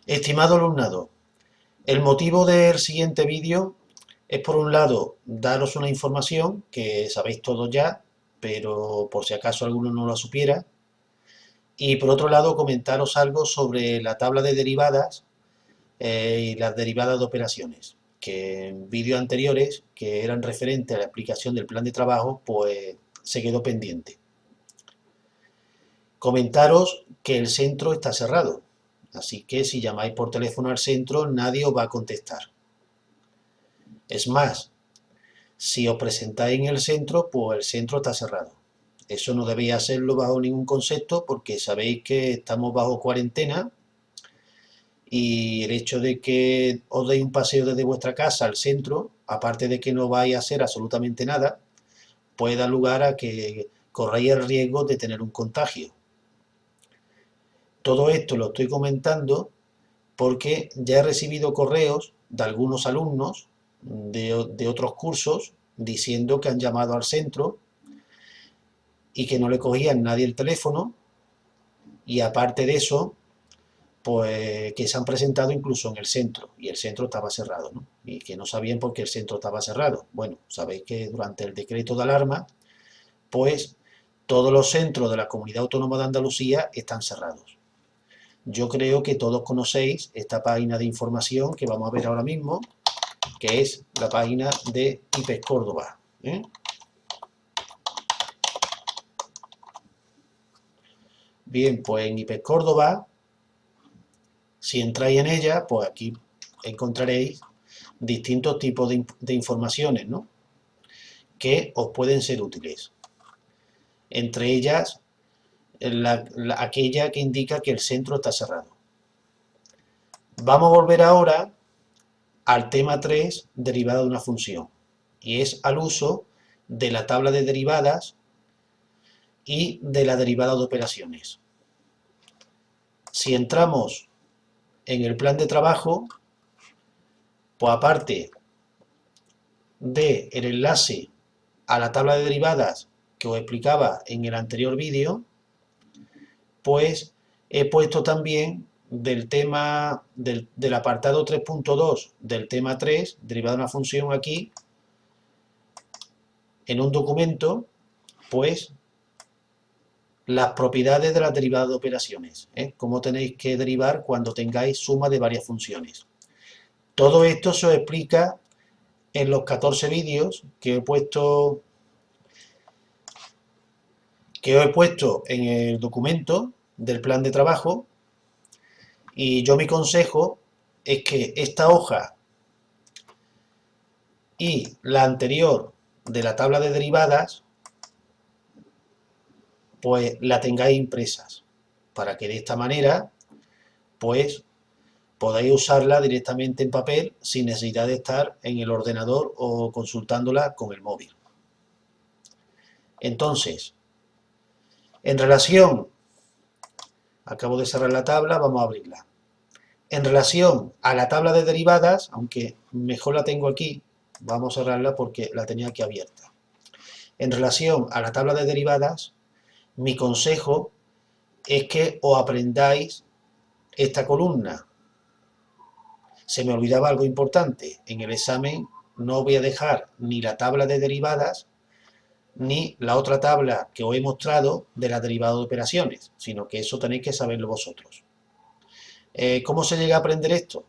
Estimado alumnado, el motivo del siguiente vídeo es, por un lado, daros una información que sabéis todos ya, pero por si acaso alguno no la supiera, y por otro lado comentaros algo sobre la tabla de derivadas y las derivadas de operaciones, que en vídeos anteriores, que eran referentes a la explicación del plan de trabajo, pues se quedó pendiente. Comentaros que el centro está cerrado, así que si llamáis por teléfono al centro nadie os va a contestar. Es más, si os presentáis en el centro, pues el centro está cerrado. Eso no debéis hacerlo bajo ningún concepto porque sabéis que estamos bajo cuarentena y el hecho de que os deis un paseo desde vuestra casa al centro, aparte de que no vais a hacer absolutamente nada, puede dar lugar a que corráis el riesgo de tener un contagio. Todo esto lo estoy comentando porque ya he recibido correos de algunos alumnos de otros cursos diciendo que han llamado al centro y que no le cogían nadie el teléfono, y aparte de eso, pues que se han presentado incluso en el centro y el centro estaba cerrado, ¿no? Y que no sabían por qué el centro estaba cerrado. Bueno, sabéis que durante el decreto de alarma, pues todos los centros de la Comunidad Autónoma de Andalucía están cerrados. Yo creo que todos conocéis esta página de información que vamos a ver ahora mismo, que es la página de IPES Córdoba, ¿eh? Bien, pues en IPES Córdoba, si entráis en ella, pues aquí encontraréis distintos tipos de informaciones, ¿no?, que os pueden ser útiles. Entre ellas, aquella que indica que el centro está cerrado. Vamos a volver ahora al tema 3, derivada de una función, y es al uso de la tabla de derivadas y de la derivada de operaciones. Si entramos en el plan de trabajo, pues aparte del enlace a la tabla de derivadas que os explicaba en el anterior vídeo, pues he puesto también del tema del apartado 3.2 del tema 3, derivada de una función, aquí en un documento, pues las propiedades de las derivadas de operaciones, cómo tenéis que derivar cuando tengáis suma de varias funciones. Todo esto se os explica en los 14 vídeos que os he puesto en el documento del plan de trabajo, y yo mi consejo es que esta hoja y la anterior de la tabla de derivadas pues la tengáis impresas, para que de esta manera pues podáis usarla directamente en papel sin necesidad de estar en el ordenador o consultándola con el móvil. Entonces, en relación, acabo de cerrar la tabla, vamos a abrirla. En relación a la tabla de derivadas, aunque mejor la tengo aquí, vamos a cerrarla porque la tenía aquí abierta. En relación a la tabla de derivadas, mi consejo es que os aprendáis esta columna. Se me olvidaba algo importante. En el examen no voy a dejar ni la tabla de derivadas ni la otra tabla que os he mostrado de la derivada de operaciones, sino que eso tenéis que saberlo vosotros. ¿Cómo se llega a aprender esto?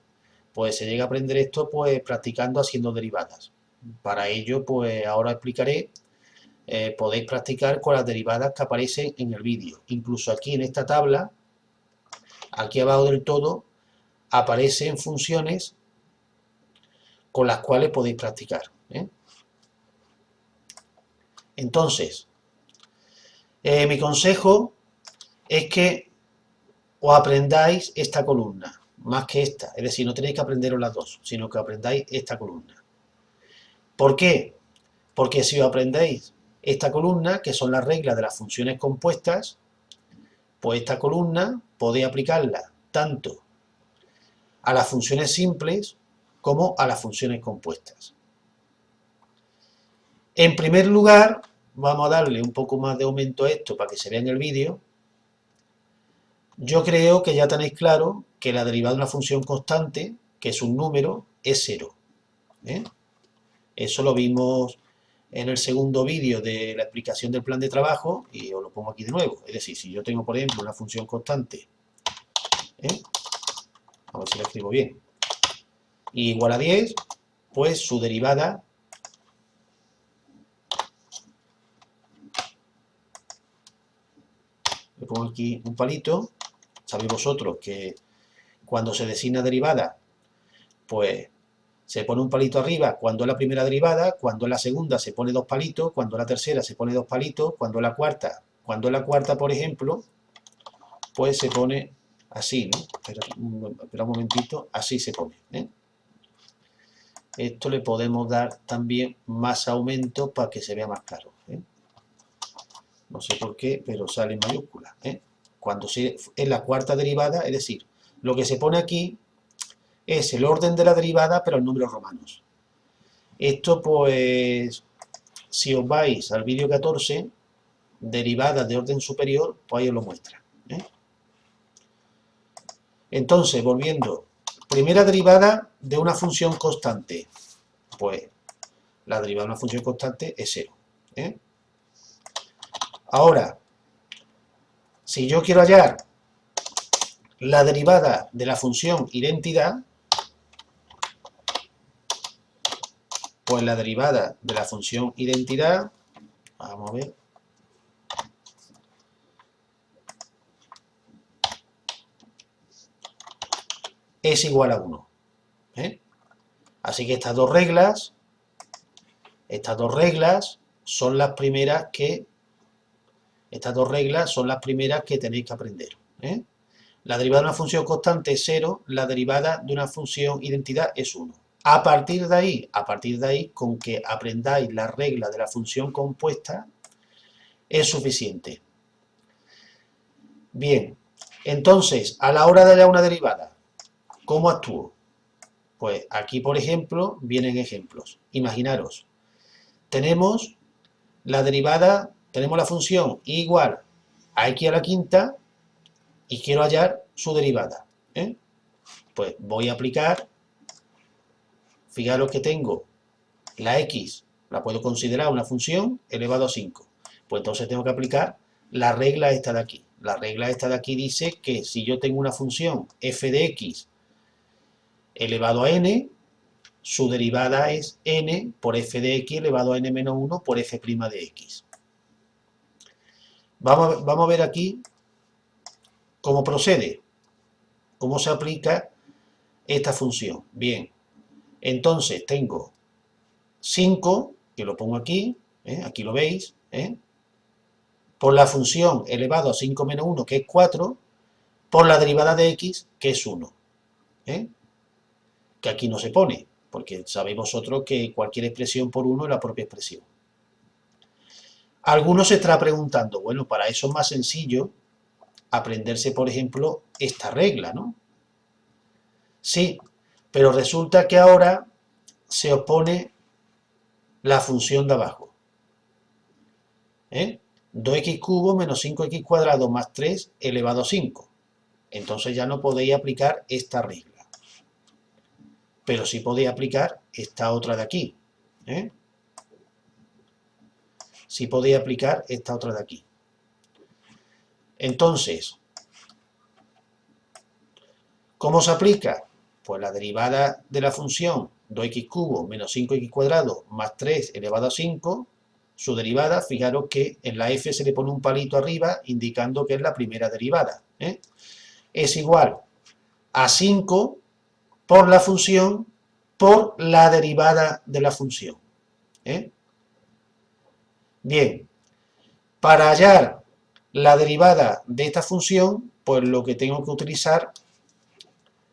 Pues se llega a aprender esto pues practicando haciendo derivadas. Para ello, pues ahora explicaré, podéis practicar con las derivadas que aparecen en el vídeo. Incluso aquí en esta tabla, aquí abajo del todo, aparecen funciones con las cuales podéis practicar, ¿eh? Entonces, mi consejo es que os aprendáis esta columna, más que esta. Es decir, no tenéis que aprenderos las dos, sino que aprendáis esta columna. ¿Por qué? Porque si os aprendéis esta columna, que son las reglas de las funciones compuestas, pues esta columna podéis aplicarla tanto a las funciones simples como a las funciones compuestas. En primer lugar, vamos a darle un poco más de aumento a esto para que se vea en el vídeo. Yo creo que ya tenéis claro que la derivada de una función constante, que es un número, es 0. ¿Eh? Eso lo vimos en el segundo vídeo de la explicación del plan de trabajo y os lo pongo aquí de nuevo. Es decir, si yo tengo, por ejemplo, una función constante, a ver si la escribo bien, y igual a 10, pues su derivada le pongo aquí un palito. Sabéis vosotros que cuando se designa derivada, pues se pone un palito arriba cuando es la primera derivada, cuando es la segunda se pone dos palitos, cuando es la tercera se pone dos palitos, cuando es la cuarta, por ejemplo, pues se pone así, ¿no? Espera un momentito, así se pone, ¿eh? Esto le podemos dar también más aumento para que se vea más claro, ¿eh? No sé por qué, pero sale en mayúscula, ¿eh? Cuando es la cuarta derivada, es decir, lo que se pone aquí es el orden de la derivada, pero en números romanos. Esto, pues, si os vais al vídeo 14, derivadas de orden superior, pues ahí os lo muestra, ¿eh? Entonces, volviendo, primera derivada de una función constante, pues la derivada de una función constante es 0, ¿eh? Ahora, si yo quiero hallar la derivada de la función identidad, pues la derivada de la función identidad, vamos a ver, es igual a 1, ¿eh? Así que estas dos reglas son las primeras que tenéis que aprender, ¿eh? La derivada de una función constante es 0, la derivada de una función identidad es 1. A partir de ahí, con que aprendáis la regla de la función compuesta, es suficiente. Bien, entonces, a la hora de hallar una derivada, ¿cómo actúo? Pues aquí, por ejemplo, vienen ejemplos. Imaginaros, tenemos la función y igual a x a la quinta y quiero hallar su derivada, ¿eh? Pues voy a aplicar, fijaros que tengo la x, la puedo considerar una función elevado a 5. Pues entonces tengo que aplicar la regla esta de aquí. La regla esta de aquí dice que si yo tengo una función f de x elevado a n, su derivada es n por f de x elevado a n menos 1 por f' de x. Vamos a ver aquí cómo procede, cómo se aplica esta función. Bien, entonces tengo 5, que lo pongo aquí, aquí lo veis, por la función elevado a 5 menos 1, que es 4, por la derivada de x, que es 1, que aquí no se pone, porque sabéis vosotros que cualquier expresión por 1 es la propia expresión. Algunos se estará preguntando, bueno, para eso es más sencillo aprenderse, por ejemplo, esta regla, ¿no? Sí, pero resulta que ahora se opone la función de abajo, 2x cubo menos 5x cuadrado más 3 elevado a 5. Entonces ya no podéis aplicar esta regla, pero sí podéis aplicar esta otra de aquí, sí podéis aplicar esta otra de aquí. Entonces, ¿cómo se aplica? Pues la derivada de la función 2x cubo menos 5x cuadrado más 3 elevado a 5, su derivada, fijaros que en la f se le pone un palito arriba indicando que es la primera derivada, es igual a 5 por la función por la derivada de la función. Bien, para hallar la derivada de esta función, pues lo que tengo que utilizar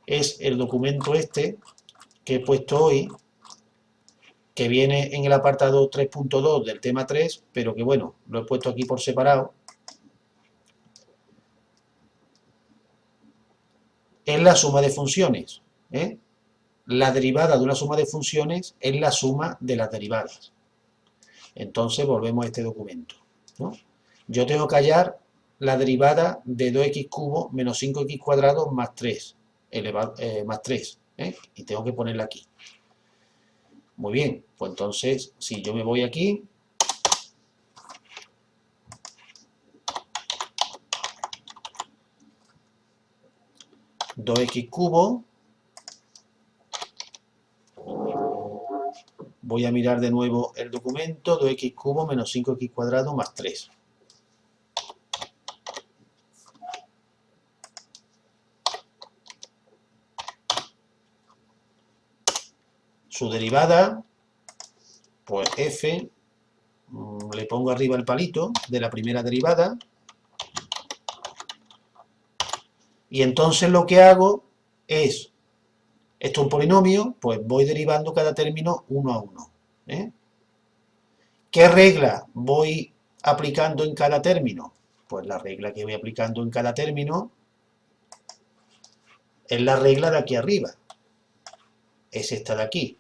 es el documento este que he puesto hoy, que viene en el apartado 3.2 del tema 3, pero que bueno, lo he puesto aquí por separado. Es la suma de funciones, La derivada de una suma de funciones es la suma de las derivadas. Entonces volvemos a este documento, ¿no? Yo tengo que hallar la derivada de 2x cubo menos 5x cuadrado más 3, más 3, y tengo que ponerla aquí. Muy bien, pues entonces, si yo me voy aquí, dos x cubo, voy a mirar de nuevo el documento, 2x cubo menos 5x cuadrado más 3. Su derivada, pues f, le pongo arriba el palito de la primera derivada, y entonces lo que hago es, esto es un polinomio, pues voy derivando cada término uno a uno. ¿Qué regla voy aplicando en cada término? Pues la regla que voy aplicando en cada término es la regla de aquí arriba. Es esta de aquí,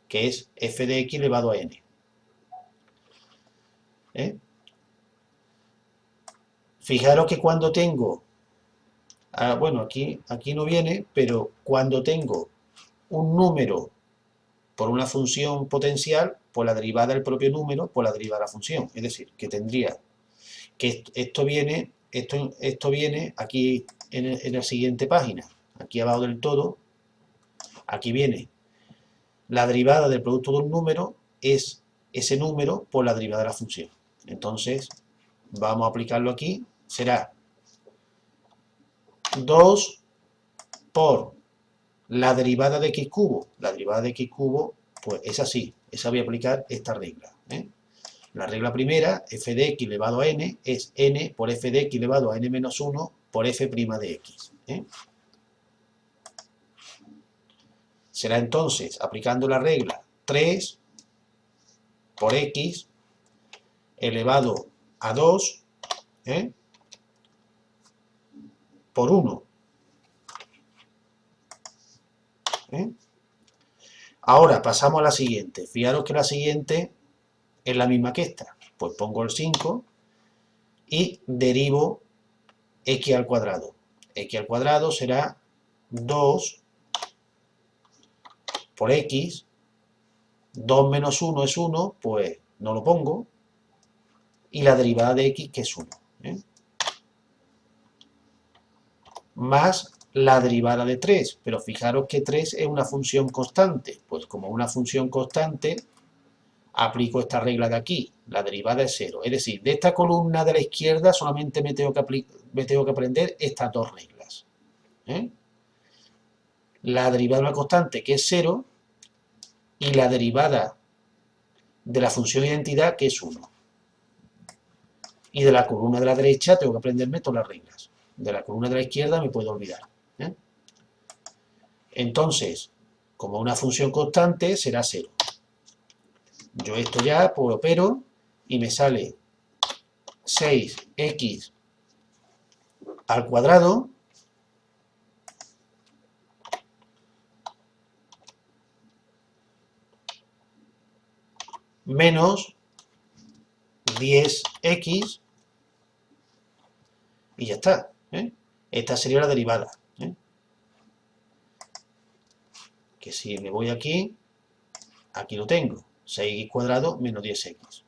que es f de x elevado a n. Fijaros que cuando tengo, bueno, aquí no viene, pero cuando tengo un número por una función potencial, pues la derivada del propio número, pues la derivada de la función. Es decir, que tendría que esto viene aquí en la siguiente página, aquí abajo del todo, aquí viene la derivada del producto de un número es ese número por la derivada de la función. Entonces, vamos a aplicarlo aquí, será 2 por la derivada de x cubo. La derivada de x cubo, pues es así, esa voy a aplicar esta regla. La regla primera, f de x elevado a n, es n por f de x elevado a n menos 1 por f' de x. Será entonces, aplicando la regla, 3 por x elevado a 2 por 1. Ahora pasamos a la siguiente. Fijaros que la siguiente es la misma que esta. Pues pongo el 5 y derivo x al cuadrado. X al cuadrado será 2 por x. 2 menos 1 es 1, pues no lo pongo. Y la derivada de x, que es 1. Más la derivada de 3. Pero fijaros que 3 es una función constante. Pues como una función constante, aplico esta regla de aquí. La derivada es 0. Es decir, de esta columna de la izquierda solamente me tengo que aprender estas dos reglas. La derivada de una constante, que es 0, y la derivada de la función identidad, que es 1. Y de la columna de la derecha tengo que aprenderme todas las reglas. De la columna de la izquierda me puedo olvidar. Entonces, como una función constante, será 0. Yo esto ya pues opero y me sale 6x al cuadrado menos 10x y ya está. Esta sería la derivada. Que si me voy aquí, aquí lo tengo. 6x cuadrado menos 10x.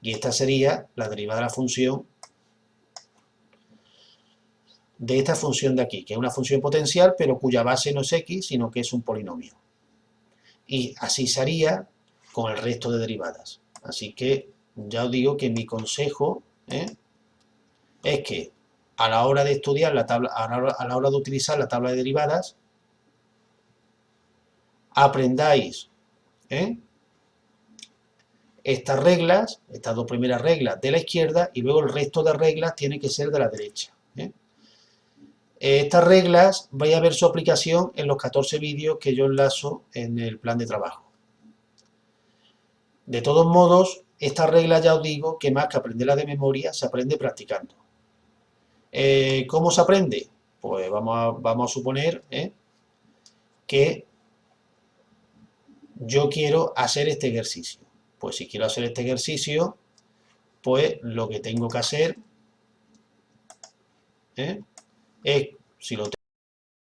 Y esta sería la derivada de la función de esta función de aquí, que es una función potencial, pero cuya base no es x, sino que es un polinomio. Y así se haría con el resto de derivadas. Así que ya os digo que mi consejo es que a la hora de estudiar la tabla, a la hora de utilizar la tabla de derivadas, aprendáis estas reglas, estas dos primeras reglas de la izquierda, y luego el resto de reglas tiene que ser de la derecha. Estas reglas vais a ver su aplicación en los 14 vídeos que yo enlazo en el plan de trabajo. De todos modos, estas reglas ya os digo que más que aprenderlas de memoria, se aprende practicando. ¿Cómo se aprende? Pues vamos a suponer que yo quiero hacer este ejercicio. Pues si quiero hacer este ejercicio, pues lo que tengo que hacer es, si lo